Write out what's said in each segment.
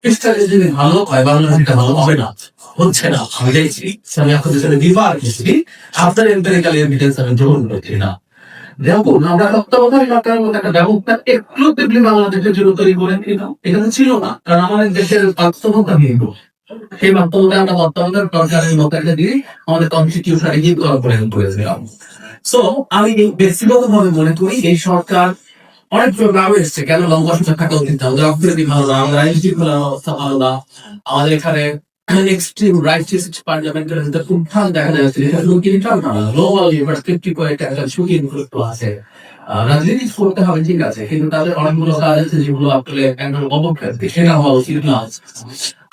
পৃষ্ঠাটা যদি ভালো হয় বাংলাটা ভালো হবে না, হচ্ছে না। আমি দেখছি, আমি আপনাদের সাথে বিবার করছি, আপনার এম্পেরিক্যাল এভিডেন্স আমি গ্রহণ করছি না। দেখুন, আমরা তত্ত্বাবধায়ক সরকারের মধ্যে একটা ব্যবস্থা এক্সক্লুসিভলি বাংলাদেশের জন্য তৈরি করে দিলাম, এটা তো ছিল না, কারণ আমাদের দেশের বাস্তবতা ভিন্ন। সেই বাস্তবতা আমরা তত্ত্বাবধায়ক সরকারের মতো একটা দিয়ে আমাদের কনস্টিটিউশন ইনকর্পোরেট করেছিলাম। সো আমি ব্যক্তিগত ভাবে মনে করি এই সরকার অনেক প্রোগ্রাম এসছে, কেন লম্বা সূচক থাকা উচিত না, ওদের অর্থনীতি ভালো না, আমাদের আইন শৃঙ্খলা ব্যবস্থা ভালো না, আমাদের এখানে এক্সট্রিম রাইটিস্ট পার্লামেন্টের মধ্যে উত্থান দেখা যাচ্ছে, যেটা শুধু কিন্তু না, গ্লোবাল পার্সপেক্টিভ একটা একটা ঝুঁকি ইনফ্লুয়েন্স আছে। রাজনীতি করতে হবে ঠিক আছে, কিন্তু তাদের অনেকগুলো কাজ আছে যেগুলো আসলে একদম অবক্ষেপ, সেটা হওয়া উচিত না।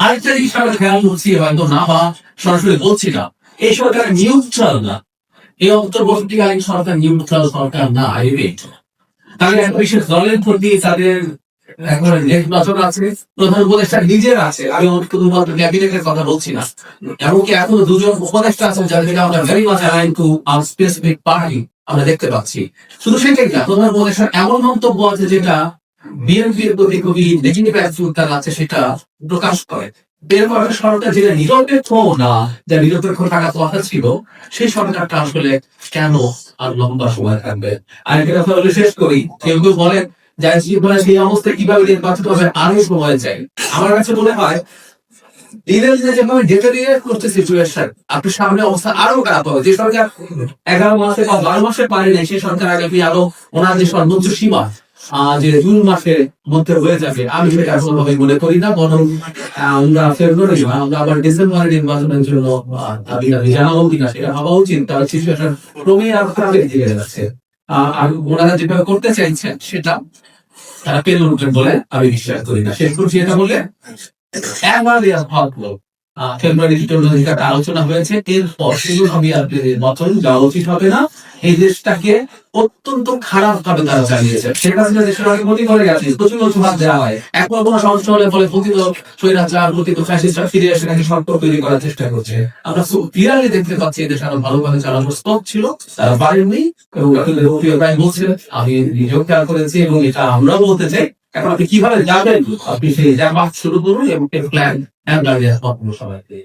আরেকটা জিনিস আমরা খেয়াল করছি, হয়তো না বা সরাসরি বলছি না, এই সরকার নিউট্রাল না, এই অন্তর্বর্তীকালীন সরকার নিউট্রাল সরকার না। আই রিপিট, তাহলে একটা বিশেষ দলের প্রতি তাদের একবারে নেতিবাচক আছে, প্রধান উপদেষ্টা নিজের আছে। আমি শুধুমাত্র ক্যাবিনেটের কথা বলছি না, এমনকি এখনো দুজন উপদেষ্টা আছেন যাদেরকে আমরা very much align to our specific party আমরা দেখতে পাচ্ছি। শুধু সেটাই না, প্রধান উপদেষ্টার এমন মন্তব্য আছে যেটা বিএনপির প্রতি খুবই নেগেটিভ অ্যাটিটিউড আছে, সেটা প্রকাশ করে। এরপরে সরকার যেটা নিরপেক্ষ না, যা নিরপেক্ষ থাকা কথা ছিল, সেই সরকারটা আসলে কেন আর লম্বা সময় থাকবে? আর একটা কথা বলে শেষ করি, কেউ কেউ বলেন যে সেই অবস্থায় কিভাবে নির্বাচিত হবে, আরো সময় চাই। আমার কাছে মনে হয় দিনের দিনে যেভাবে ডেটারিয়েট করছে সিচুয়েশন, আপনি সামনে অবস্থা আরো খারাপ হবে। যে সরকার 11 মাসে বা 12 মাসে পারে নাই, সেই সরকার আগামী আরো ওনার যে সর্বোচ্চ সীমা যে জুন মাসের মধ্যে হয়ে যাবে, আমি সেটা আসলে মনে করি না। বরং আমরা ফেব্রুয়ারি বা আমরা আবার ডিসেম্বরের নির্বাচনের জন্য দাবি জানাবো কিনা সেটা ভাবা উচিত। তার সিচুয়েশন ক্রমেই আরো খারাপের দিকে যাচ্ছে। আর ওনারা যেভাবে করতে চাইছেন সেটা তারা পেরে উঠবেন বলে আমি বিশ্বাস করি না। শেষ করছি এটা বলে, ফেব্রুয়ারি একটা আলোচনা হয়েছে, এরপর নির্বাচন যাওয়া উচিত হবে না। এই দেশটাকে অত্যন্ত খারাপ ভাবে তারা চালিয়েছে। সেটা দেশের অনেক ক্ষতি করে গেছে, প্রচুর অজুহাত দেওয়া হয়। একবার কোনো সমস্যা হলে বলে প্রকৃত স্বৈরাচার, প্রকৃত ফ্যাসিস্টরা ফিরে এসে নাকি শর্ত তৈরি করার চেষ্টা করছে। আমরা ক্লিয়ারলি দেখতে পাচ্ছি এদেশ আরো ভালোভাবে চালানোর স্কোপ ছিল, তারা পারেননি। এবং বলছিলেন, আমি নিজেও খেয়াল করেছি এবং এটা আমরা বলতে চাই। এখন আপনি কিভাবে যাবেন, আপনি সেই যাওয়া শুরু করুন এবং প্ল্যান সবাইকে